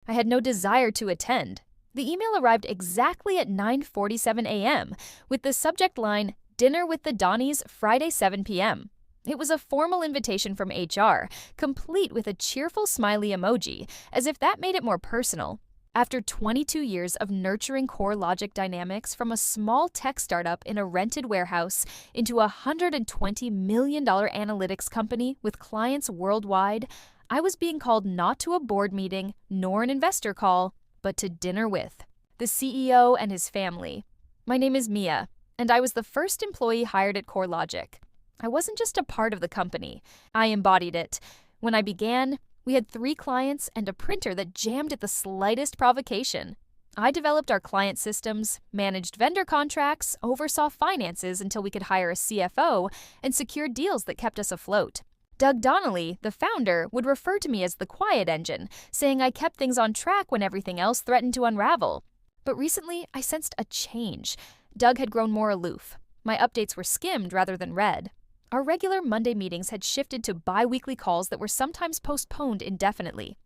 I had no desire to attend. The email arrived exactly at 9:47 a.m. with the subject line, "Dinner with the Donnies, Friday 7 p.m." It was a formal invitation from HR, complete with a cheerful smiley emoji, as if that made it more personal. After 22 years of nurturing core logic dynamics from a small tech startup in a rented warehouse into a $120 million analytics company with clients worldwide, I was being called not to a board meeting nor an investor call, but to dinner with the CEO and his family. My name is Mia, and I was the first employee hired at CoreLogic. I wasn't just a part of the company, I embodied it. When I began, we had 3 clients and a printer that jammed at the slightest provocation. I developed our client systems, managed vendor contracts, oversaw finances until we could hire a CFO, and secured deals that kept us afloat. Doug Donnelly, the founder, would refer to me as the quiet engine, saying I kept things on track when everything else threatened to unravel. But recently, I sensed a change. Doug had grown more aloof. My updates were skimmed rather than read. Our regular Monday meetings had shifted to bi-weekly calls that were sometimes postponed indefinitely.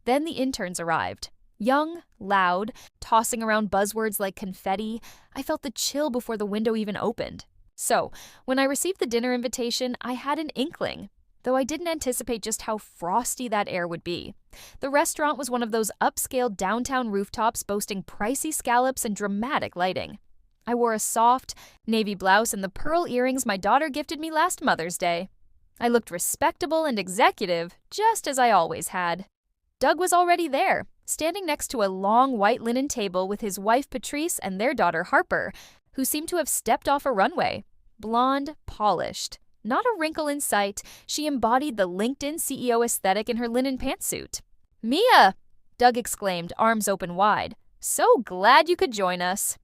Then the interns arrived. Young, loud, tossing around buzzwords like confetti. I felt the chill before the window even opened. So, when I received the dinner invitation, I had an inkling, though I didn't anticipate just how frosty that air would be. The restaurant was one of those upscale downtown rooftops boasting pricey scallops and dramatic lighting. I wore a soft, navy blouse and the pearl earrings my daughter gifted me last Mother's Day. I looked respectable and executive, just as I always had. Doug was already there, standing next to a long white linen table with his wife Patrice and their daughter Harper, who seemed to have stepped off a runway. Blonde, polished. Not a wrinkle in sight, she embodied the LinkedIn CEO aesthetic in her linen pantsuit. "Mia!" Doug exclaimed, arms open wide. "So glad you could join us."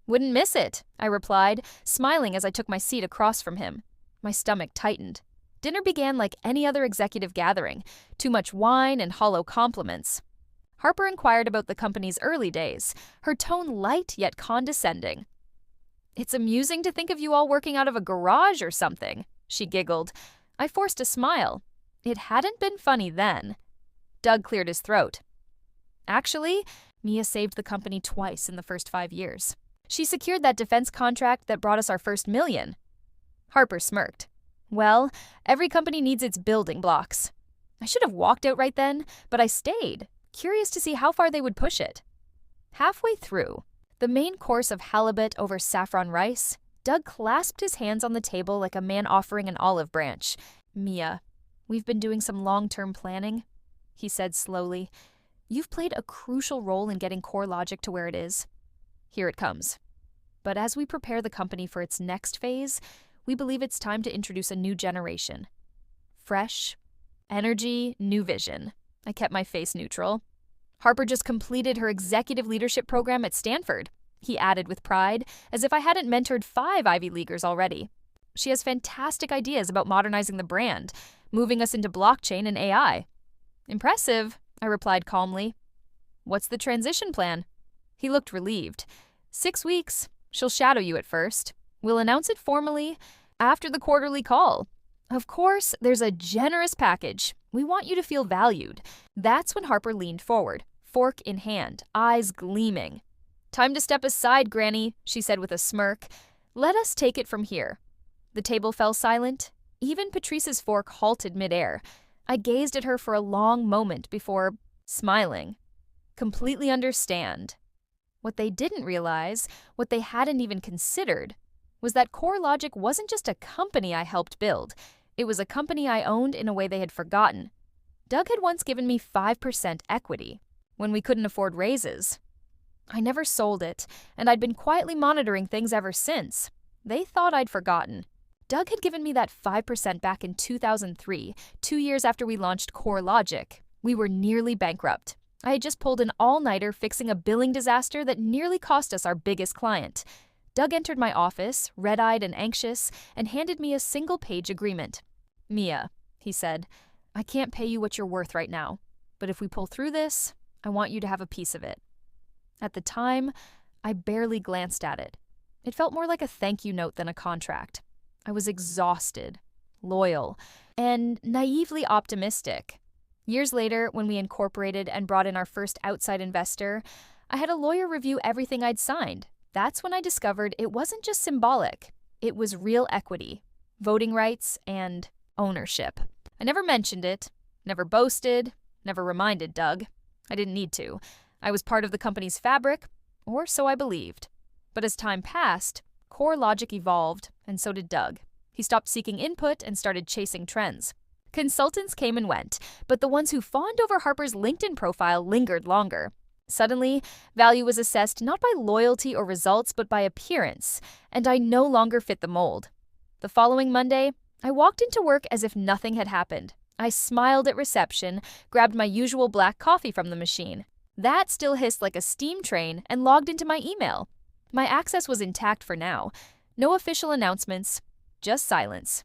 "Wouldn't miss it," I replied, smiling as I took my seat across from him. My stomach tightened. Dinner began like any other executive gathering, too much wine and hollow compliments. Harper inquired about the company's early days, her tone light yet condescending. "It's amusing to think of you all working out of a garage or something," she giggled. I forced a smile. It hadn't been funny then. Doug cleared his throat. "Actually, Mia saved the company twice in the first 5 years. She secured that defense contract that brought us our first $1 million. Harper smirked. "Well, every company needs its building blocks." I should have walked out right then, but I stayed, curious to see how far they would push it. Halfway through, the main course of halibut over saffron rice, Doug clasped his hands on the table like a man offering an olive branch. "Mia, we've been doing some long-term planning," he said slowly. "You've played a crucial role in getting CoreLogic to where it is. Here it comes. But as we prepare the company for its next phase, we believe it's time to introduce a new generation. Fresh, energy, new vision." I kept my face neutral. "Harper just completed her executive leadership program at Stanford," he added with pride, as if I hadn't mentored 5 Ivy Leaguers already. "She has fantastic ideas about modernizing the brand, moving us into blockchain and AI. "Impressive," I replied calmly. "What's the transition plan?" He looked relieved. 6 weeks. She'll shadow you at first. We'll announce it formally after the quarterly call. Of course, there's a generous package. We want you to feel valued." That's when Harper leaned forward, fork in hand, eyes gleaming. "Time to step aside, Granny," she said with a smirk. "Let us take it from here." The table fell silent. Even Patrice's fork halted midair. I gazed at her for a long moment before smiling. Completely understand. What they didn't realize, what they hadn't even considered, was that CoreLogic wasn't just a company I helped build. It was a company I owned in a way they had forgotten. Doug had once given me 5% equity, when we couldn't afford raises. I never sold it, and I'd been quietly monitoring things ever since. They thought I'd forgotten. Doug had given me that 5% back in 2003, 2 years after we launched CoreLogic. We were nearly bankrupt. I had just pulled an all-nighter fixing a billing disaster that nearly cost us our biggest client. Doug entered my office, red-eyed and anxious, and handed me a single-page agreement. "Mia," he said, "I can't pay you what you're worth right now, but if we pull through this, I want you to have a piece of it." At the time, I barely glanced at it. It felt more like a thank you note than a contract. I was exhausted, loyal, and naively optimistic. Years later, when we incorporated and brought in our first outside investor, I had a lawyer review everything I'd signed. That's when I discovered it wasn't just symbolic. It was real equity, voting rights, and ownership. I never mentioned it, never boasted, never reminded Doug. I didn't need to. I was part of the company's fabric, or so I believed. But as time passed, core logic evolved, and so did Doug. He stopped seeking input and started chasing trends. Consultants came and went, but the ones who fawned over Harper's LinkedIn profile lingered longer. Suddenly, value was assessed not by loyalty or results, but by appearance, and I no longer fit the mold. The following Monday, I walked into work as if nothing had happened. I smiled at reception, grabbed my usual black coffee from the machine. That still hissed like a steam train, and logged into my email. My access was intact for now. No official announcements, just silence.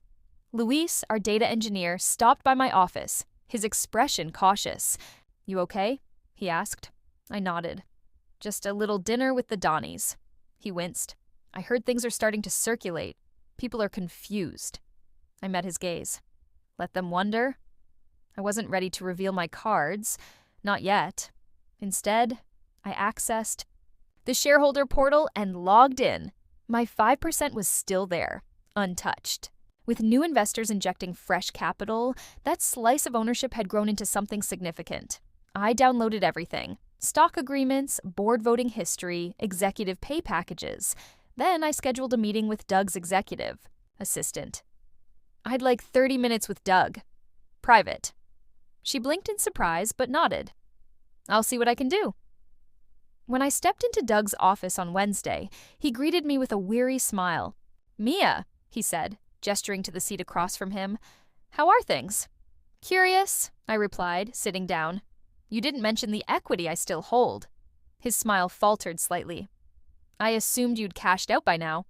Luis, our data engineer, stopped by my office, his expression cautious. "You okay?" he asked. I nodded. "Just a little dinner with the Donnies." He winced. "I heard things are starting to circulate. People are confused." I met his gaze. Let them wonder? I wasn't ready to reveal my cards. Not yet. Instead, I accessed the shareholder portal and logged in. My 5% was still there, untouched. With new investors injecting fresh capital, that slice of ownership had grown into something significant. I downloaded everything: stock agreements, board voting history, executive pay packages. Then I scheduled a meeting with Doug's executive assistant. I'd like 30 minutes with Doug. Private. She blinked in surprise, but nodded. "I'll see what I can do." When I stepped into Doug's office on Wednesday, he greeted me with a weary smile. "Mia," he said, gesturing to the seat across from him. "How are things?" "Curious," I replied, sitting down. "You didn't mention the equity I still hold." His smile faltered slightly. "I assumed you'd cashed out by now."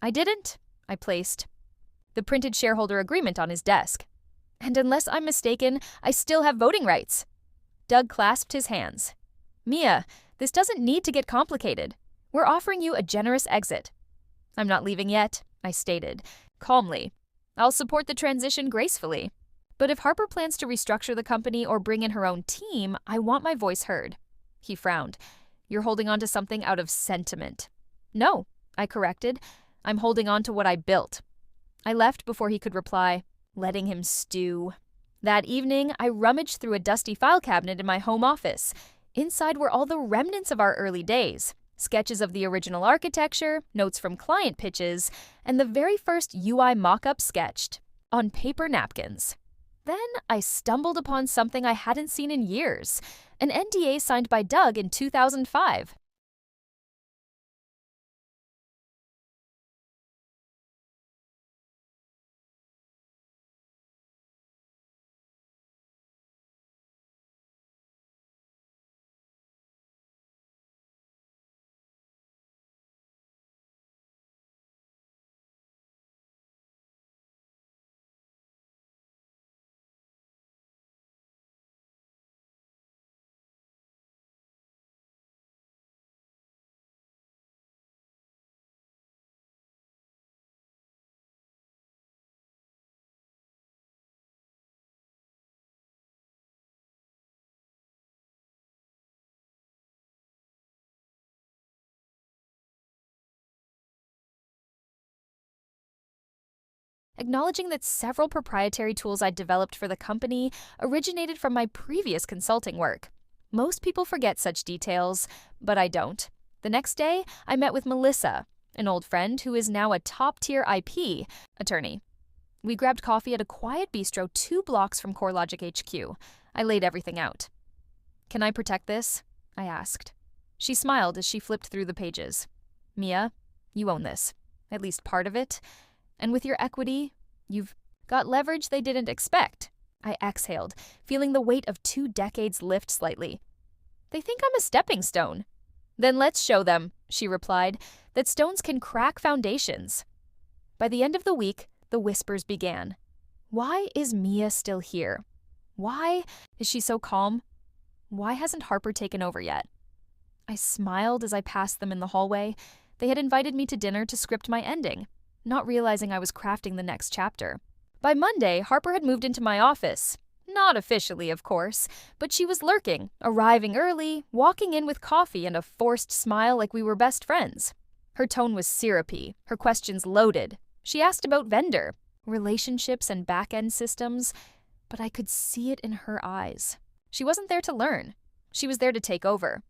"I didn't," I placed the printed shareholder agreement on his desk. "And unless I'm mistaken, I still have voting rights." Doug clasped his hands. "Mia, this doesn't need to get complicated. We're offering you a generous exit." "I'm not leaving yet," I stated, calmly. "I'll support the transition gracefully. But if Harper plans to restructure the company or bring in her own team, I want my voice heard." He frowned. "You're holding on to something out of sentiment." "No," I corrected. "I'm holding on to what I built." I left before he could reply, letting him stew. That evening, I rummaged through a dusty file cabinet in my home office. Inside were all the remnants of our early days: sketches of the original architecture, notes from client pitches, and the very first UI mock-up sketched on paper napkins. Then I stumbled upon something I hadn't seen in years: an NDA signed by Doug in 2005. Acknowledging that several proprietary tools I'd developed for the company originated from my previous consulting work. Most people forget such details, but I don't. The next day, I met with Melissa, an old friend who is now a top-tier IP attorney. We grabbed coffee at a quiet bistro 2 blocks from CoreLogic HQ. I laid everything out. "Can I protect this?" I asked. She smiled as she flipped through the pages. "Mia, you own this, at least part of it. And with your equity, you've got leverage they didn't expect." I exhaled, feeling the weight of 2 decades lift slightly. "They think I'm a stepping stone." "Then let's show them," she replied, "that stones can crack foundations." By the end of the week, the whispers began. Why is Mia still here? Why is she so calm? Why hasn't Harper taken over yet? I smiled as I passed them in the hallway. They had invited me to dinner to script my ending, not realizing I was crafting the next chapter. By Monday, Harper had moved into my office. Not officially, of course, but she was lurking, arriving early, walking in with coffee and a forced smile like we were best friends. Her tone was syrupy, her questions loaded. She asked about vendor, relationships and back-end systems, but I could see it in her eyes. She wasn't there to learn. She was there to take over.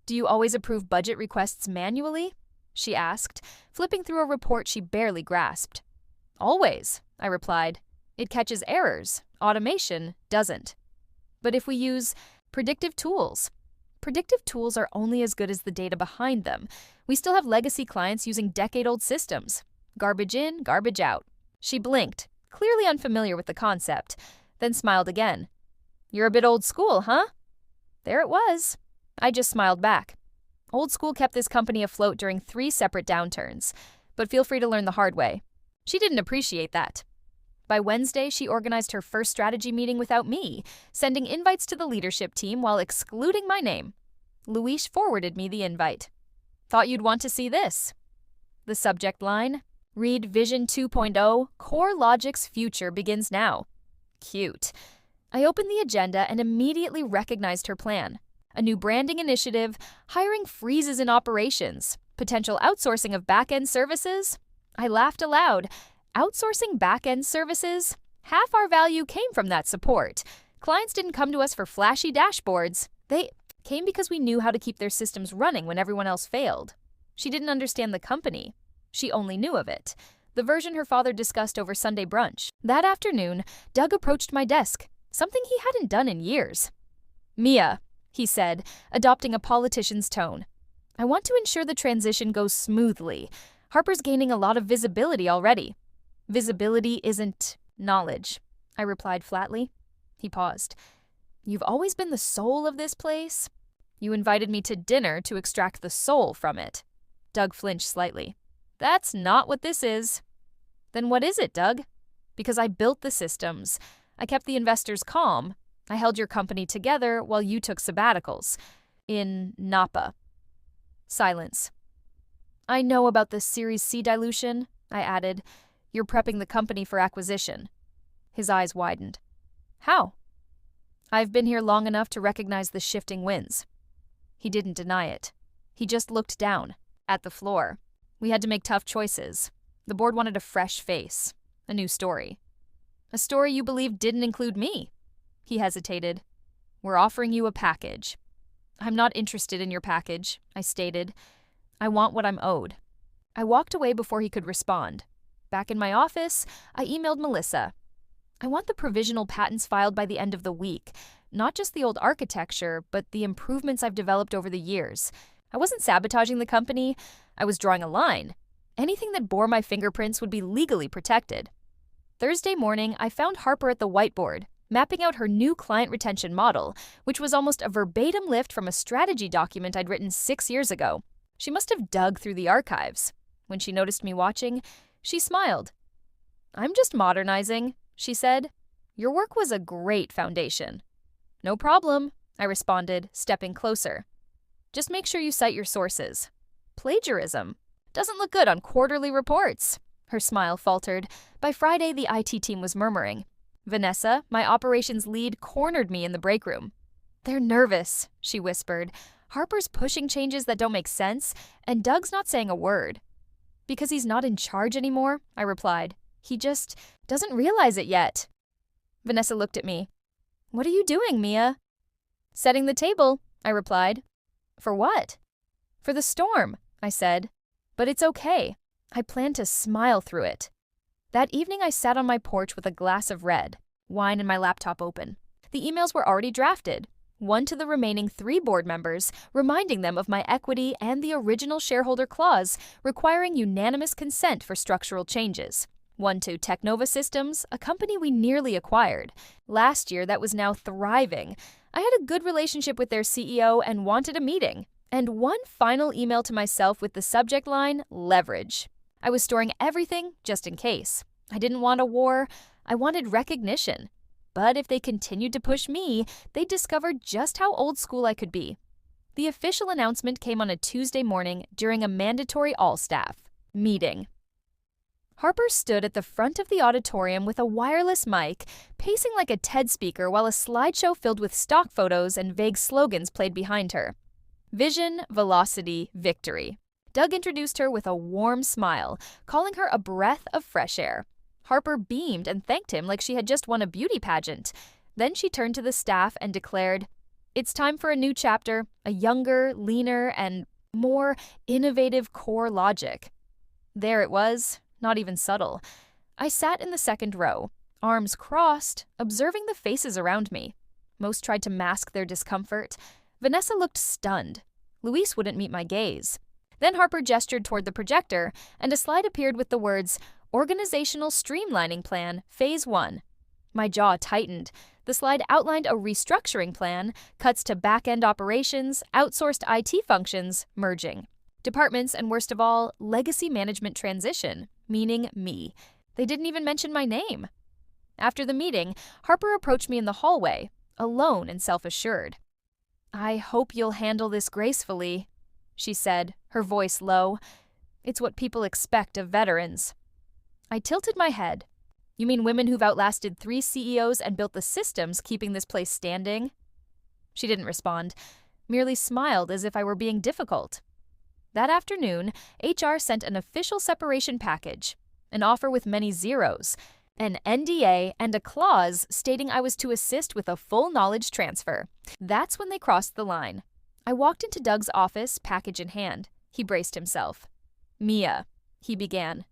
"Do you always approve budget requests manually?" she asked, flipping through a report she barely grasped. "Always," I replied. "It catches errors. Automation doesn't." "But if we use predictive tools?" "Predictive tools are only as good as the data behind them. We still have legacy clients using decade-old systems. Garbage in, garbage out." She blinked, clearly unfamiliar with the concept, then smiled again. "You're a bit old school, huh?" There it was. I just smiled back. Old school kept this company afloat during 3 separate downturns, but feel free to learn the hard way. She didn't appreciate that. By Wednesday, she organized her first strategy meeting without me, sending invites to the leadership team while excluding my name. Luis forwarded me the invite. "Thought you'd want to see this." The subject line, "Read Vision 2.0, Core Logic's future begins now." Cute. I opened the agenda and immediately recognized her plan. A new branding initiative, hiring freezes in operations, potential outsourcing of back-end services. I laughed aloud. Outsourcing back-end services? Half our value came from that support. Clients didn't come to us for flashy dashboards. They came because we knew how to keep their systems running when everyone else failed. She didn't understand the company. She only knew of it, the version her father discussed over Sunday brunch. That afternoon, Doug approached my desk, something he hadn't done in years. "Mia," he said, adopting a politician's tone, "I want to ensure the transition goes smoothly. Harper's gaining a lot of visibility already." "Visibility isn't knowledge," I replied flatly. He paused. "You've always been the soul of this place?" "You invited me to dinner to extract the soul from it." Doug flinched slightly. "That's not what this is." "Then what is it, Doug?" "Because I built the systems. I kept the investors calm. I held your company together while you took sabbaticals. In Napa." Silence. "I know about the Series C dilution," I added. "You're prepping the company for acquisition." His eyes widened. "How?" "I've been here long enough to recognize the shifting winds." He didn't deny it. He just looked down, at the floor. We had to make tough choices. The board wanted a fresh face, a new story. "A story you believed didn't include me." He hesitated. "We're offering you a package." "I'm not interested in your package," I stated. "I want what I'm owed." I walked away before he could respond. Back in my office, I emailed Melissa. "I want the provisional patents filed by the end of the week. Not just the old architecture, but the improvements I've developed over the years. I wasn't sabotaging the company. I was drawing a line. Anything that bore my fingerprints would be legally protected." Thursday morning, I found Harper at the whiteboard, mapping out her new client retention model, which was almost a verbatim lift from a strategy document I'd written 6 years ago. She must have dug through the archives. When she noticed me watching, she smiled. "I'm just modernizing," she said. "Your work was a great foundation." "No problem," I responded, stepping closer. "Just make sure you cite your sources." "Plagiarism doesn't look good on quarterly reports." Her smile faltered. By Friday, the IT team was murmuring. Vanessa, my operations lead, cornered me in the break room. "They're nervous," she whispered. "Harper's pushing changes that don't make sense, and Doug's not saying a word." "Because he's not in charge anymore," I replied. "He just doesn't realize it yet." Vanessa looked at me. "What are you doing, Mia?" "Setting the table," I replied. "For what?" "For the storm," I said. "But it's okay. I plan to smile through it." That evening I sat on my porch with a glass of red, wine and my laptop open. The emails were already drafted. One to the remaining 3 board members, reminding them of my equity and the original shareholder clause requiring unanimous consent for structural changes. One to Technova Systems, a company we nearly acquired. Last year that was now thriving. I had a good relationship with their CEO and wanted a meeting. And one final email to myself with the subject line, leverage. I was storing everything just in case. I didn't want a war. I wanted recognition. But if they continued to push me, they'd discover just how old school I could be. The official announcement came on a Tuesday morning during a mandatory all-staff meeting. Harper stood at the front of the auditorium with a wireless mic, pacing like a TED speaker while a slideshow filled with stock photos and vague slogans played behind her. Vision, velocity, victory. Doug introduced her with a warm smile, calling her a breath of fresh air. Harper beamed and thanked him like she had just won a beauty pageant. Then she turned to the staff and declared, "It's time for a new chapter, a younger, leaner, and more innovative core logic." There it was, not even subtle. I sat in the second row, arms crossed, observing the faces around me. Most tried to mask their discomfort. Vanessa looked stunned. Luis wouldn't meet my gaze. Then Harper gestured toward the projector, and a slide appeared with the words, "Organizational Streamlining Plan, Phase 1. My jaw tightened. The slide outlined a restructuring plan, cuts to back-end operations, outsourced IT functions, merging. Departments, and worst of all, legacy management transition, meaning me. They didn't even mention my name. After the meeting, Harper approached me in the hallway, alone and self-assured. "I hope you'll handle this gracefully," she said, her voice low. "It's what people expect of veterans." I tilted my head. "You mean women who've outlasted 3 CEOs and built the systems keeping this place standing?" She didn't respond, merely smiled as if I were being difficult. That afternoon, HR sent an official separation package, an offer with many zeros, an NDA, and a clause stating I was to assist with a full knowledge transfer. That's when they crossed the line. I walked into Doug's office, package in hand. He braced himself. "Mia," he began.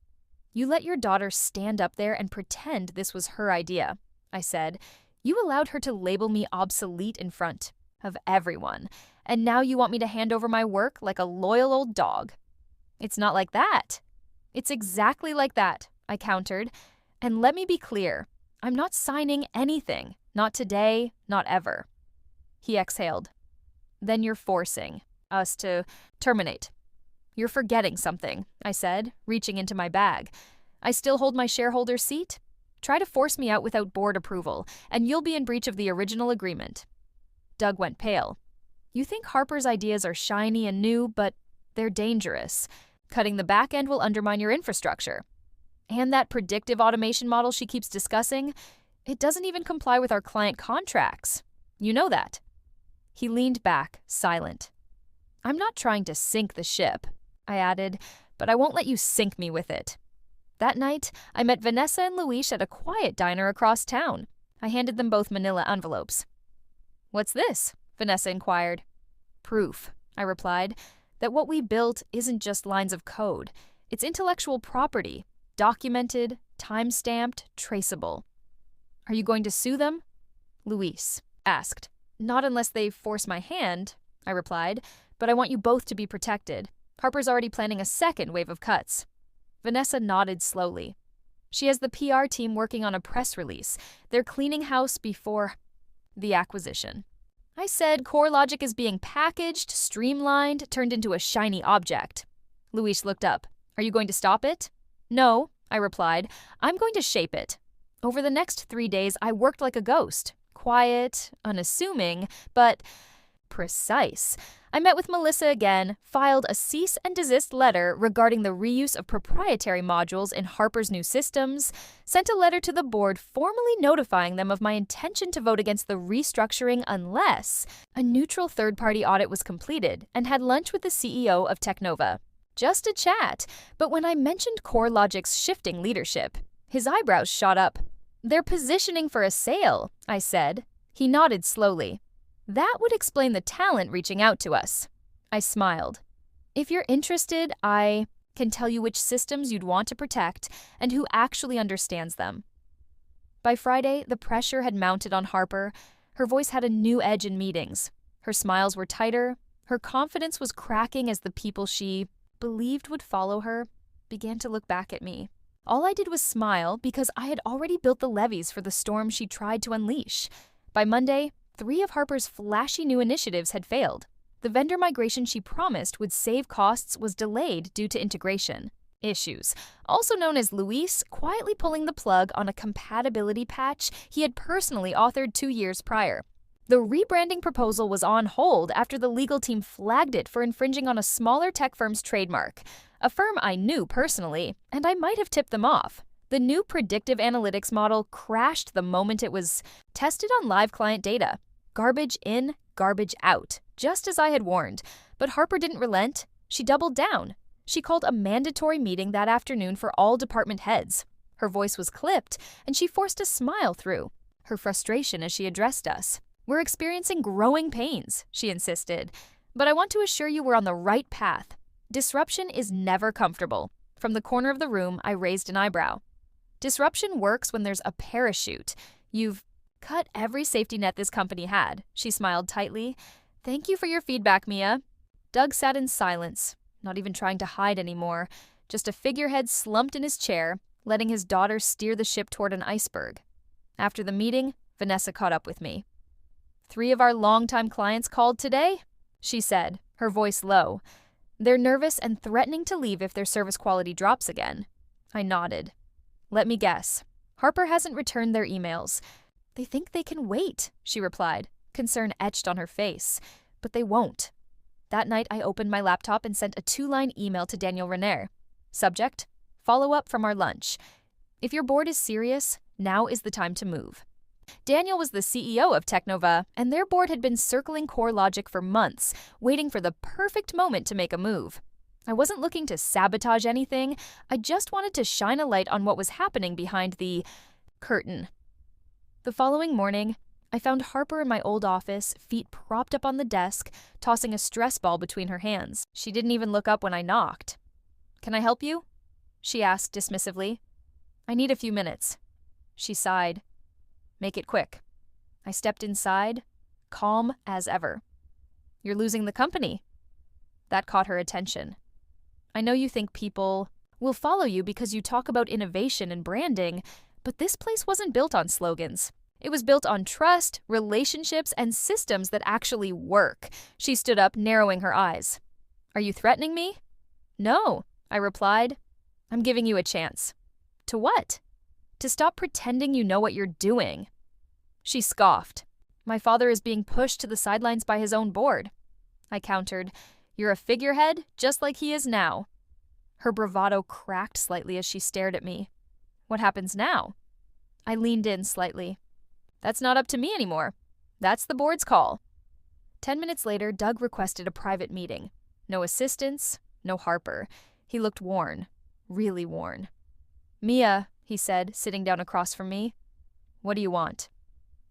"You let your daughter stand up there and pretend this was her idea," I said. "You allowed her to label me obsolete in front of everyone, and now you want me to hand over my work like a loyal old dog." "It's not like that." "It's exactly like that," I countered. "And let me be clear, I'm not signing anything. Not today, not ever." He exhaled. "Then you're forcing us to terminate." "You're forgetting something," I said, reaching into my bag. "I still hold my shareholder seat? Try to force me out without board approval, and you'll be in breach of the original agreement." Doug went pale. "You think Harper's ideas are shiny and new, but they're dangerous. Cutting the back end will undermine your infrastructure. And that predictive automation model she keeps discussing, it doesn't even comply with our client contracts. You know that." He leaned back, silent. "I'm not trying to sink the ship," I added, "but I won't let you sink me with it." That night, I met Vanessa and Luis at a quiet diner across town. I handed them both manila envelopes. "What's this?" Vanessa inquired. "Proof," I replied, "that what we built isn't just lines of code. It's intellectual property, documented, time-stamped, traceable." "Are you going to sue them?" Luis asked. "Not unless they force my hand," I replied, "but I want you both to be protected. Harper's already planning a second wave of cuts." Vanessa nodded slowly. "She has the PR team working on a press release. They're cleaning house before the acquisition." I said CoreLogic is being packaged, streamlined, turned into a shiny object. Luis looked up. "Are you going to stop it?" "No," I replied. "I'm going to shape it." Over the next 3 days, I worked like a ghost. Quiet, unassuming, but precise. I met with Melissa again, filed a cease and desist letter regarding the reuse of proprietary modules in Harper's new systems, sent a letter to the board formally notifying them of my intention to vote against the restructuring unless a neutral third-party audit was completed, and had lunch with the CEO of Teknova. Just a chat, but when I mentioned CoreLogic's shifting leadership, his eyebrows shot up. "They're positioning for a sale," I said. He nodded slowly. "That would explain the talent reaching out to us." I smiled. "If you're interested, I can tell you which systems you'd want to protect and who actually understands them." By Friday, the pressure had mounted on Harper. Her voice had a new edge in meetings. Her smiles were tighter. Her confidence was cracking as the people she believed would follow her began to look back at me. All I did was smile because I had already built the levees for the storm she tried to unleash. By Monday, 3 of Harper's flashy new initiatives had failed. The vendor migration she promised would save costs was delayed due to integration issues, also known as Luis quietly pulling the plug on a compatibility patch he had personally authored 2 years prior. The rebranding proposal was on hold after the legal team flagged it for infringing on a smaller tech firm's trademark. a firm I knew personally, and I might have tipped them off. The new predictive analytics model crashed the moment it was tested on live client data. Garbage in, garbage out, just as I had warned. But Harper didn't relent. She doubled down. She called a mandatory meeting that afternoon for all department heads. Her voice was clipped, and she forced a smile through her frustration as she addressed us. "We're experiencing growing pains," she insisted, "but I want to assure you we're on the right path. Disruption is never comfortable." From the corner of the room, I raised an eyebrow. "Disruption works when there's a parachute. You've cut every safety net this company had," she smiled tightly. "Thank you for your feedback, Mia." Doug sat in silence, not even trying to hide anymore, just a figurehead slumped in his chair, letting his daughter steer the ship toward an iceberg. After the meeting, Vanessa caught up with me. "3 of our longtime clients called today," she said, her voice low. "They're nervous and threatening to leave if their service quality drops again." I nodded. "Let me guess. Harper hasn't returned their emails." "They think they can wait," she replied, concern etched on her face. "But they won't." That night, I opened my laptop and sent a 2-line email to Daniel Renner. Subject: follow-up from our lunch. "If your board is serious, now is the time to move." Daniel was the CEO of Teknova, and their board had been circling CoreLogic for months, waiting for the perfect moment to make a move. I wasn't looking to sabotage anything. I just wanted to shine a light on what was happening behind the curtain. The following morning, I found Harper in my old office, feet propped up on the desk, tossing a stress ball between her hands. She didn't even look up when I knocked. "Can I help you?" she asked dismissively. "I need a few minutes." She sighed. "Make it quick." I stepped inside, calm as ever. "You're losing the company." That caught her attention. "I know you think people will follow you because you talk about innovation and branding, but this place wasn't built on slogans. It was built on trust, relationships, and systems that actually work." She stood up, narrowing her eyes. "Are you threatening me?" "No," I replied. "I'm giving you a chance." "To what?" "To stop pretending you know what you're doing." She scoffed. "My father is being pushed to the sidelines by his own board." I countered. "You're a figurehead, just like he is now." Her bravado cracked slightly as she stared at me. "What happens now?" I leaned in slightly. "That's not up to me anymore. That's the board's call." 10 minutes later, Doug requested a private meeting. No assistants, no Harper. He looked worn, really worn. "Mia," he said, sitting down across from me. "What do you want?"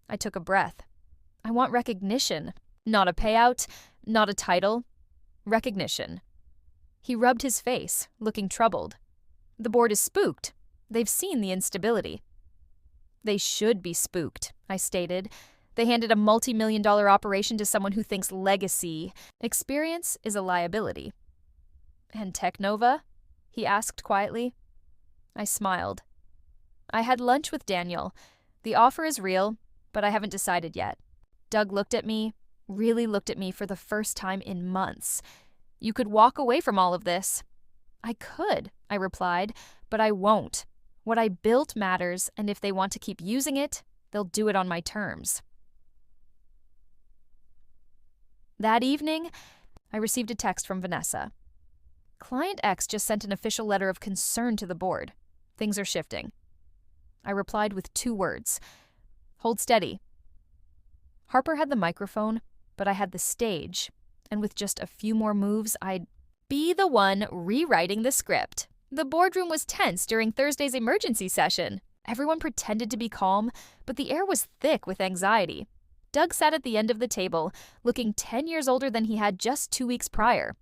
I took a breath. "I want recognition. Not a payout, not a title. Recognition." He rubbed his face, looking troubled. "The board is spooked. They've seen the instability." "They should be spooked," I stated. "They handed a multi-million-dollar operation to someone who thinks legacy, experience is a liability." "And Teknova?" he asked quietly. I smiled. "I had lunch with Daniel. The offer is real, but I haven't decided yet." Doug looked at me, really looked at me for the first time in months. "You could walk away from all of this." "I could," I replied, "but I won't. What I built matters, and if they want to keep using it, they'll do it on my terms." That evening, I received a text from Vanessa. "Client X just sent an official letter of concern to the board. Things are shifting." I replied with 2 words. "Hold steady." Harper had the microphone, but I had the stage, and with just a few more moves, I'd be the one rewriting the script. The boardroom was tense during Thursday's emergency session. Everyone pretended to be calm, but the air was thick with anxiety. Doug sat at the end of the table, looking 10 years older than he had just 2 weeks prior.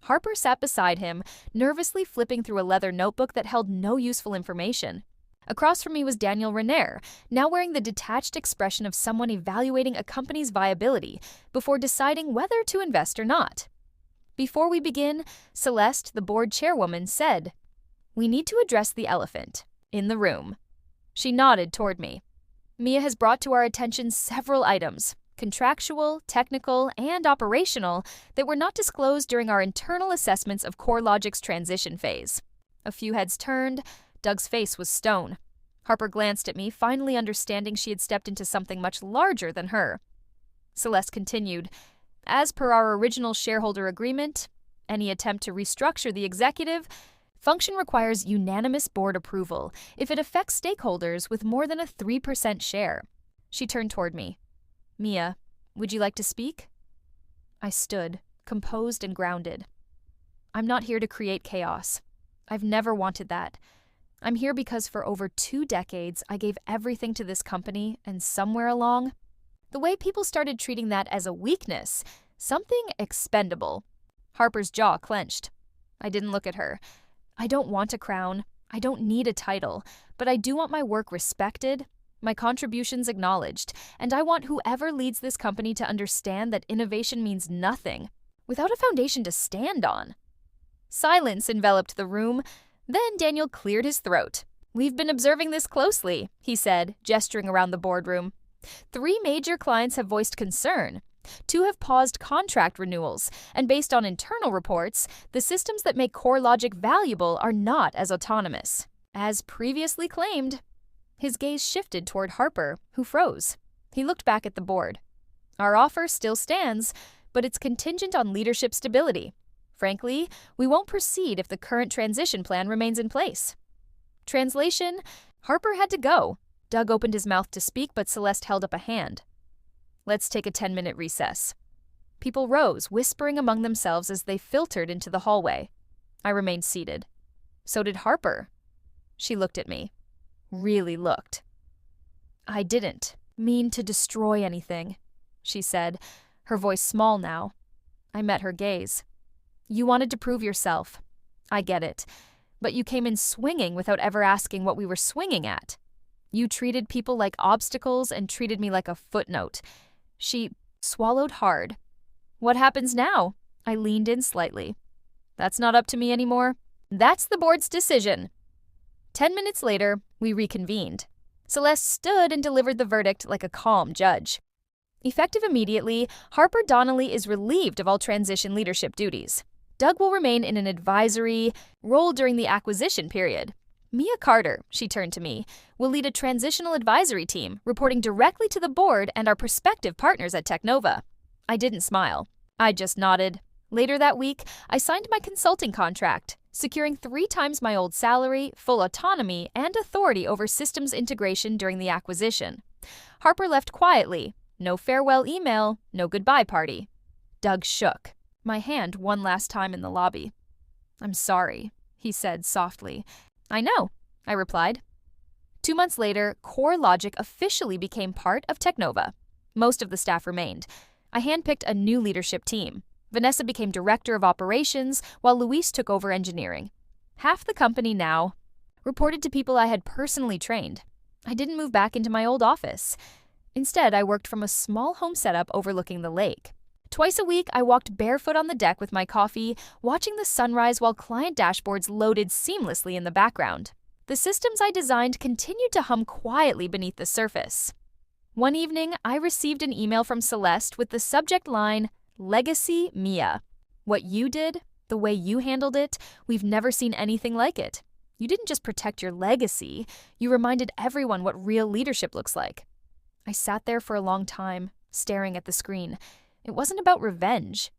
Harper sat beside him, nervously flipping through a leather notebook that held no useful information. Across from me was Daniel Renner, now wearing the detached expression of someone evaluating a company's viability before deciding whether to invest or not. Before we begin, Celeste, the board chairwoman, said, "We need to address the elephant in the room." She nodded toward me. "Mia has brought to our attention several items, contractual, technical, and operational, that were not disclosed during our internal assessments of CoreLogic's transition phase." A few heads turned. Doug's face was stone. Harper glanced at me, finally understanding she had stepped into something much larger than her. Celeste continued, "As per our original shareholder agreement, Any attempt to restructure the executive function requires unanimous board approval if it affects stakeholders with more than a 3% share. She turned toward me. Mia, would you like to speak? I stood, composed and grounded. I'm not here to create chaos. I've never wanted that. I'm here because for over 2 decades, I gave everything to this company, and somewhere along, the way people started treating that as a weakness, something expendable. Harper's jaw clenched. I didn't look at her. I don't want a crown. I don't need a title, but I do want my work respected, my contributions acknowledged, and I want whoever leads this company to understand that innovation means nothing without a foundation to stand on. Silence enveloped the room. Then Daniel cleared his throat. We've been observing this closely, he said, gesturing around the boardroom. 3 major clients have voiced concern. 2 have paused contract renewals, and based on internal reports, the systems that make CoreLogic valuable are not as autonomous as previously claimed. His gaze shifted toward Harper, who froze. He looked back at the board. Our offer still stands, but it's contingent on leadership stability. Frankly, we won't proceed if the current transition plan remains in place. Translation: Harper had to go. Doug opened his mouth to speak, but Celeste held up a hand. Let's take a 10-minute recess. People rose, whispering among themselves as they filtered into the hallway. I remained seated. So did Harper. She looked at me. Really looked. I didn't mean to destroy anything, she said, her voice small now. I met her gaze. You wanted to prove yourself. I get it. But you came in swinging without ever asking what we were swinging at. You treated people like obstacles and treated me like a footnote. She swallowed hard. What happens now? I leaned in slightly. That's not up to me anymore. That's the board's decision. 10 minutes later, we reconvened. Celeste stood and delivered the verdict like a calm judge. Effective immediately, Harper Donnelly is relieved of all transition leadership duties. Doug will remain in an advisory role during the acquisition period. Mia Carter, she turned to me, will lead a transitional advisory team, reporting directly to the board and our prospective partners at Teknova. I didn't smile. I just nodded. Later that week, I signed my consulting contract, securing 3 times my old salary, full autonomy, and authority over systems integration during the acquisition. Harper left quietly. No farewell email, no goodbye party. Doug shook my hand one last time in the lobby. I'm sorry, he said softly. I know, I replied. 2 months later, CoreLogic officially became part of Teknova. Most of the staff remained. I handpicked a new leadership team. Vanessa became director of operations, while Luis took over engineering. Half the company now reported to people I had personally trained. I didn't move back into my old office. Instead, I worked from a small home setup overlooking the lake. Twice a week, I walked barefoot on the deck with my coffee, watching the sunrise while client dashboards loaded seamlessly in the background. The systems I designed continued to hum quietly beneath the surface. One evening, I received an email from Celeste with the subject line, Legacy Mia. What you did, the way you handled it, we've never seen anything like it. You didn't just protect your legacy, you reminded everyone what real leadership looks like. I sat there for a long time, staring at the screen. It wasn't about revenge.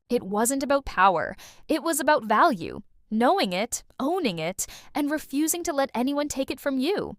It wasn't about power. It was about value. Knowing it, owning it, and refusing to let anyone take it from you.